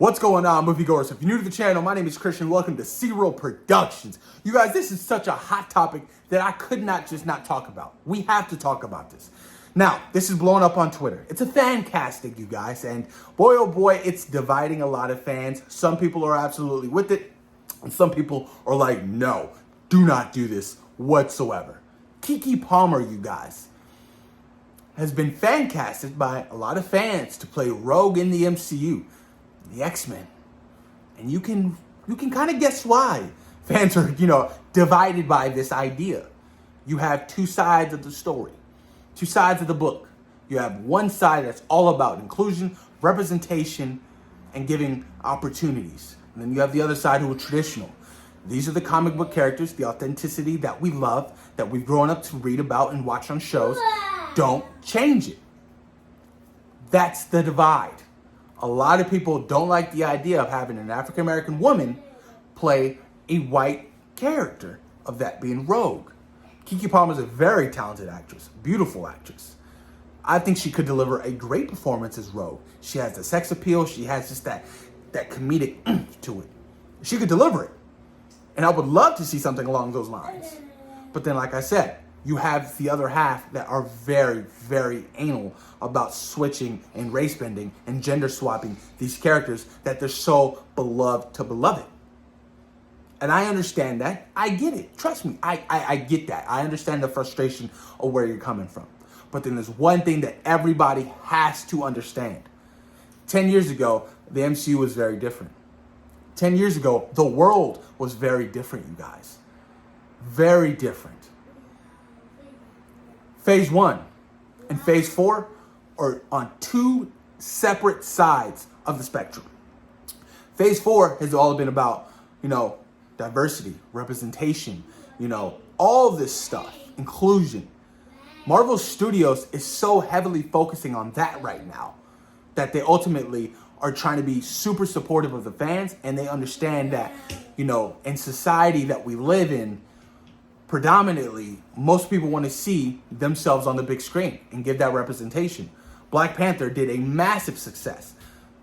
What's going on, moviegoers? If you're new to the channel, my name is Christian. Welcome to Serial Productions. You guys, this is such a hot topic that I could not just not talk about. We have to talk about this. Now, this is blowing up on Twitter. It's a fan casting, you guys, and boy, oh boy, it's dividing a lot of fans. Some people are absolutely with it, and some people are like, no, do not do this whatsoever. KeKe Palmer, you guys, has been fan casted by a lot of fans to play Rogue in the MCU. The XMen. And you can kind of guess why fans are, divided by this idea. You have two sides of the story, two sides of the book. You have one side that's all about inclusion, representation, and giving opportunities. And then you have the other side who are traditional. These are the comic book characters, the authenticity that we love, that we've grown up to read about and watch on shows. Don't change it. That's the divide. A lot of people don't like the idea of having an African-American woman play a white character, of that being Rogue. KeKe Palmer is a very talented actress, beautiful actress. I think she could deliver a great performance as Rogue. She has the sex appeal. She has just that comedic to it. She could deliver it. And I would love to see something along those lines. But then, like I said, you have the other half that are very, very anal about switching and race bending and gender swapping these characters that they're so beloved to beloved. And I understand that. I get it. Trust me, I get that. I understand the frustration of where you're coming from. But then there's one thing that everybody has to understand. 10 years ago, the MCU was very different. 10 years ago, the world was very different, you guys. Very different. Phase 1 and Phase 4 are on two separate sides of the spectrum. Phase 4 has all been about, diversity, representation, all this stuff, inclusion. Marvel Studios is so heavily focusing on that right now that they ultimately are trying to be super supportive of the fans, and they understand that, in society that we live in, predominantly, most people want to see themselves on the big screen and give that representation. Black Panther did a massive success,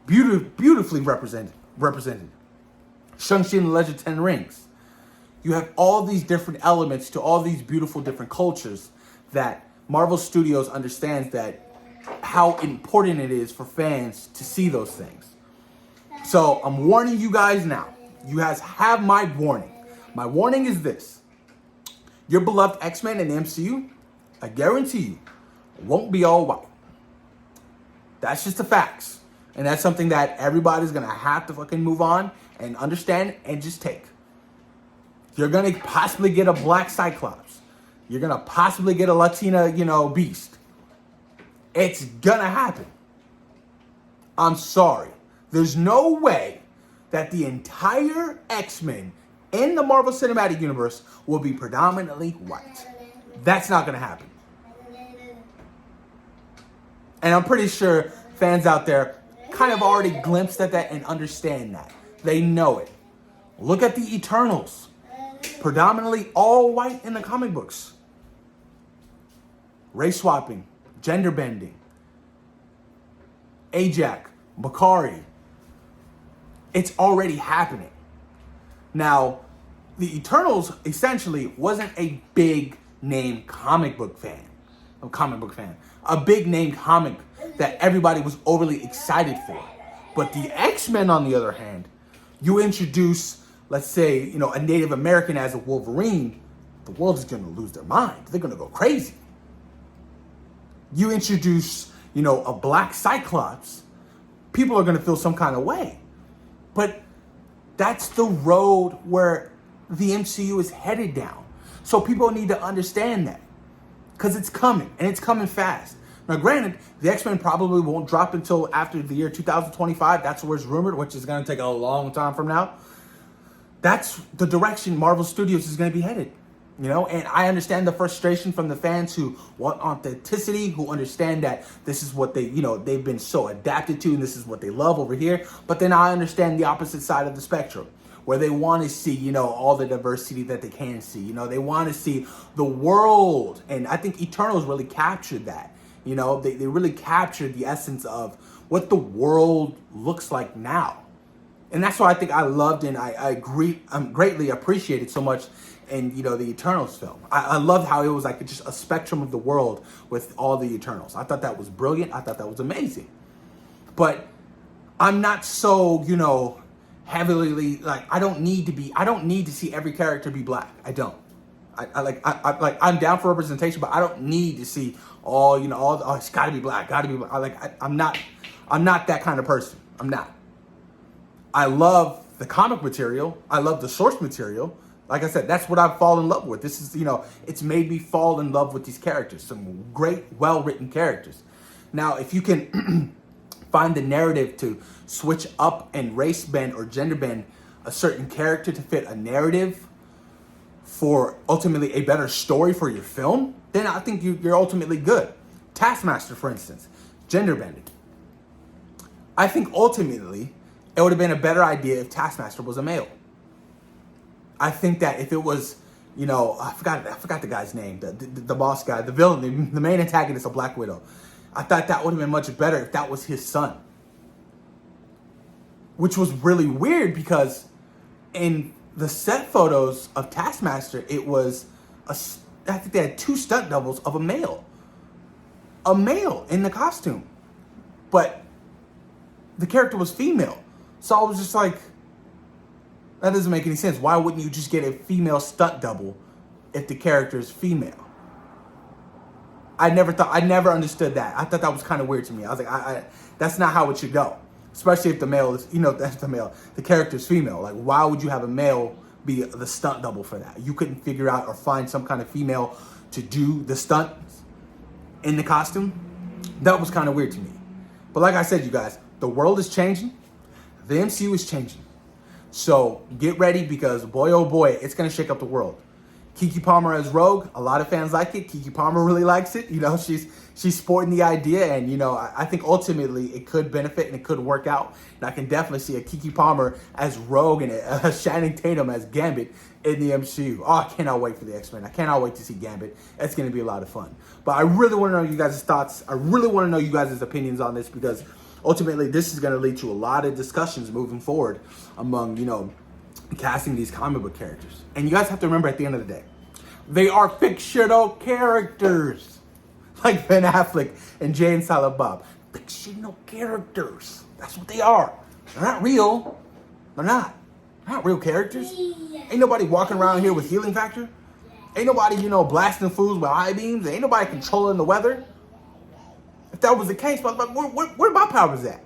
beautifully represented. Shang-Chi and the Legend of the Ten Rings. You have all these different elements to all these beautiful different cultures that Marvel Studios understands that how important it is for fans to see those things. So I'm warning you guys now. You guys have my warning. My warning is this. Your beloved X-Men in the MCU, I guarantee you, won't be all white. That's just the facts. And that's something that everybody's going to have to fucking move on and understand and just take. You're going to possibly get a black Cyclops. You're going to possibly get a Latina, Beast. It's going to happen. I'm sorry. There's no way that the entire X-Men in the Marvel Cinematic Universe will be predominantly white. That's not going to happen. And I'm pretty sure fans out there kind of already glimpsed at that and understand that. They know it. Look at the Eternals. Predominantly all white in the comic books. Race swapping, gender bending, Ajak, Bakari. It's already happening. Now, the Eternals essentially wasn't a big name comic book fan. A big name comic that everybody was overly excited for. But the X-Men, on the other hand, you introduce, let's say, a Native American as a Wolverine, the world is going to lose their mind. They're going to go crazy. You introduce, a black Cyclops, people are going to feel some kind of way. But that's the road where the MCU is headed down. So people need to understand that. Because it's coming, and it's coming fast. Now, granted, the X-Men probably won't drop until after the year 2025. That's where it's rumored, which is going to take a long time from now. That's the direction Marvel Studios is going to be headed. And I understand the frustration from the fans who want authenticity, who understand that this is what they've been so adapted to, and this is what they love over here. But then I understand the opposite side of the spectrum, where they want to see, all the diversity that they can see. They want to see the world. And I think Eternals really captured that. They really captured the essence of what the world looks like now. And that's why I think I loved and I agree, greatly appreciated so much in, you know, the Eternals film. I loved how it was like just a spectrum of the world with all the Eternals. I thought that was brilliant. I thought that was amazing. But I'm not so, you know, heavily like I don't need to see every character be black. I don't. I'm down for representation, but I don't need to see all, you know, oh, it's gotta be black, gotta be black. I'm not that kind of person. I'm not. I love the comic material. I love the source material. Like I said, that's what I've fallen in love with. This is, you know, it's made me fall in love with these characters. Some great, well-written characters. Now, if you can find the narrative to switch up and race bend or gender bend a certain character to fit a narrative for ultimately a better story for your film, then I think you're ultimately good. Taskmaster, for instance, gender bending. I think ultimately it would have been a better idea if Taskmaster was a male. I think that if it was, you know, I forgot the guy's name, the boss guy, the villain, the main antagonist of Black Widow. I thought that would have been much better if that was his son. Which was really weird because in the set photos of Taskmaster, it was, I think they had 2 stunt doubles of a male. A male in the costume. But the character was female. So I was just like, that doesn't make any sense. Why wouldn't you just get a female stunt double if the character is female? I never understood that. I thought that was kind of weird to me. I was like, that's not how it should go. Especially if the male is, you know, that's the male. The character's female. Like, why would you have a male be the stunt double for that? You couldn't figure out or find some kind of female to do the stunts in the costume? That was kind of weird to me. But like I said, you guys, the world is changing. The MCU is changing. So get ready because boy, oh boy, it's going to shake up the world. KeKe Palmer as Rogue, a lot of fans like it. KeKe Palmer really likes it. You know, she's sporting the idea, and you know, I think ultimately it could benefit and it could work out. And I can definitely see a KeKe Palmer as Rogue and a Channing Tatum as Gambit in the MCU. Oh, I cannot wait for the X-Men. I cannot wait to see Gambit. It's going to be a lot of fun. But I really want to know you guys' thoughts. I really want to know you guys' opinions on this because ultimately this is going to lead to a lot of discussions moving forward among, you know, casting these comic book characters. And you guys have to remember at the end of the day, they are fictional characters. Like Ben Affleck and Jay and Silent Bob. Fictional characters. That's what they are. They're not real. They're not. They're not real characters. Ain't nobody walking around here with healing factor. Ain't nobody, you know, blasting fools with eye beams. Ain't nobody controlling the weather. If that was the case, where my powers at?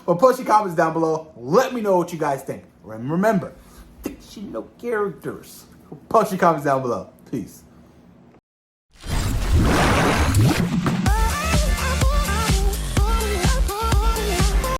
Well, post your comments down below. Let me know what you guys think. Remember, fictional characters. Post your comments down below. Peace.